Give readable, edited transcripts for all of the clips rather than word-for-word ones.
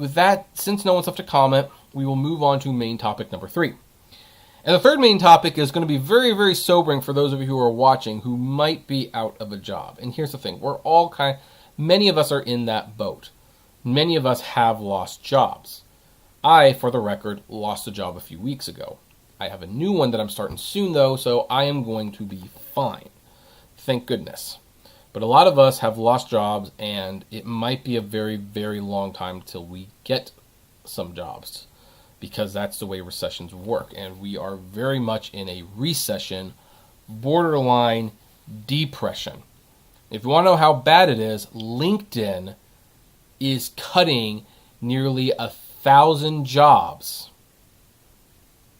with that, since no one's left a comment, we will move on to main topic number 3. And the third main topic is going to be very, very sobering for those of you who are watching who might be out of a job. And here's the thing. Many of us are in that boat. Many of us have lost jobs. I, for the record, lost a job a few weeks ago. I have a new one that I'm starting soon, though, so I am going to be fine. Thank goodness. But a lot of us have lost jobs, and it might be a very, very long time till we get some jobs, because that's the way recessions work. And we are very much in a recession, borderline depression. If you want to know how bad it is, LinkedIn is cutting nearly 1,000 jobs.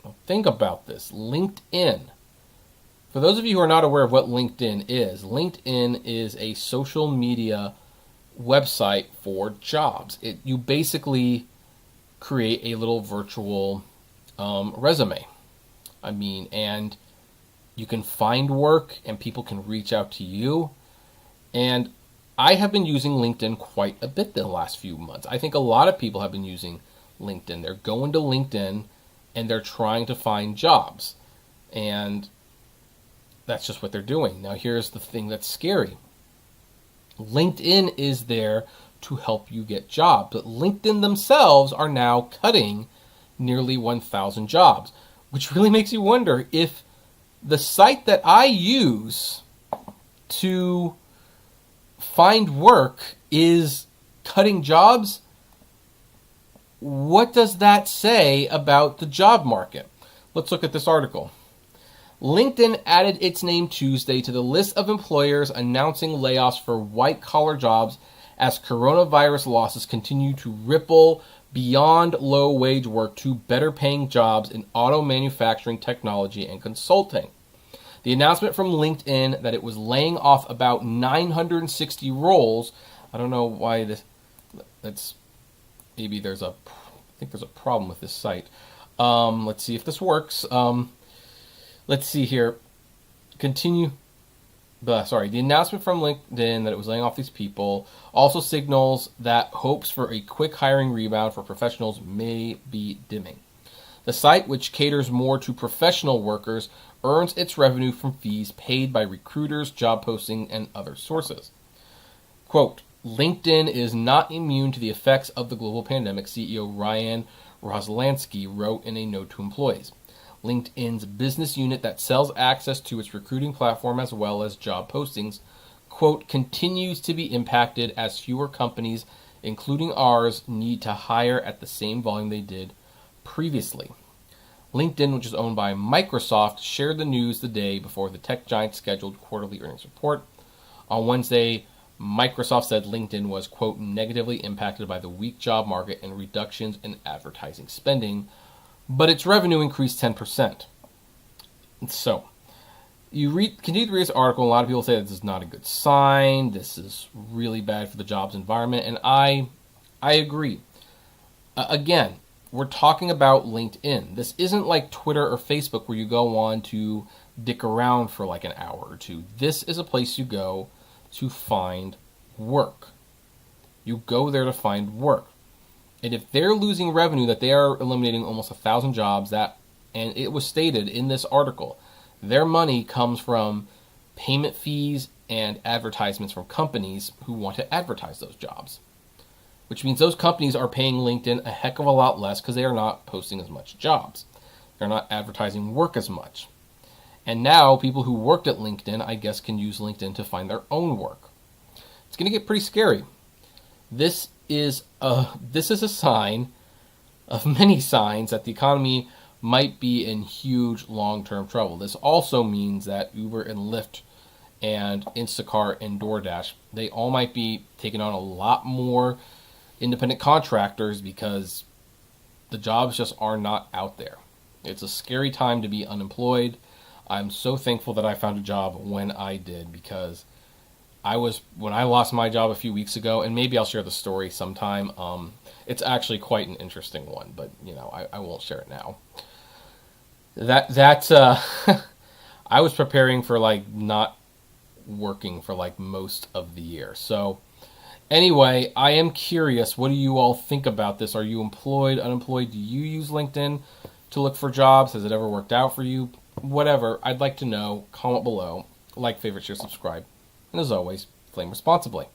Now think about this. LinkedIn. For those of you who are not aware of what LinkedIn is a social media website for jobs. You basically create a little virtual resume. And you can find work and people can reach out to you. And I have been using LinkedIn quite a bit the last few months. I think a lot of people have been using LinkedIn. They're going to LinkedIn and they're trying to find jobs. And that's just what they're doing. Now, here's the thing that's scary. LinkedIn is there to help you get jobs, but LinkedIn themselves are now cutting nearly 1,000 jobs, which really makes you wonder if the site that I use to find work is cutting jobs. What does that say about the job market? Let's look at this article. LinkedIn added its name Tuesday to the list of employers announcing layoffs for white-collar jobs as coronavirus losses continue to ripple beyond low-wage work to better-paying jobs in auto manufacturing, technology, and consulting. The announcement from LinkedIn that it was laying off about 960 roles. I don't know why that's maybe I think there's a problem with this site. Let's see if this works. Let's see here. The announcement from LinkedIn that it was laying off these people also signals that hopes for a quick hiring rebound for professionals may be dimming. The site, which caters more to professional workers, earns its revenue from fees paid by recruiters, job posting, and other sources. Quote, LinkedIn is not immune to the effects of the global pandemic, CEO Ryan Roslansky wrote in a note to employees. LinkedIn's business unit that sells access to its recruiting platform as well as job postings, quote, continues to be impacted as fewer companies, including ours, need to hire at the same volume they did previously. LinkedIn, which is owned by Microsoft, shared the news the day before the tech giant's scheduled quarterly earnings report. On Wednesday, Microsoft said LinkedIn was, quote, negatively impacted by the weak job market and reductions in advertising spending, but its revenue increased 10%. So, continue to read this article. A lot of people say this is not a good sign. This is really bad for the jobs environment, and I agree. Again, we're talking about LinkedIn. This isn't like Twitter or Facebook where you go on to dick around for like an hour or two. This is a place you go to find work. You go there to find work. And if they're losing revenue, that they are eliminating almost 1,000 jobs, and it was stated in this article, their money comes from payment fees and advertisements from companies who want to advertise those jobs. Which means those companies are paying LinkedIn a heck of a lot less because they are not posting as much jobs. They're not advertising work as much. And now people who worked at LinkedIn, I guess, can use LinkedIn to find their own work. It's going to get pretty scary. This is a sign of many signs that the economy might be in huge long-term trouble. This also means that Uber and Lyft and Instacart and DoorDash, they all might be taking on a lot more independent contractors because the jobs just are not out there. It's a scary time to be unemployed. I'm so thankful that I found a job when I did, because when I lost my job a few weeks ago, and maybe I'll share the story sometime. It's actually quite an interesting one, but I won't share it now. I was preparing for not working for most of the year. So Anyway, I am curious. What do you all think about this? Are you employed, unemployed? Do you use LinkedIn to look for jobs? Has it ever worked out for you? Whatever. I'd like to know. Comment below. Like, favorite, share, subscribe. And as always, flame responsibly.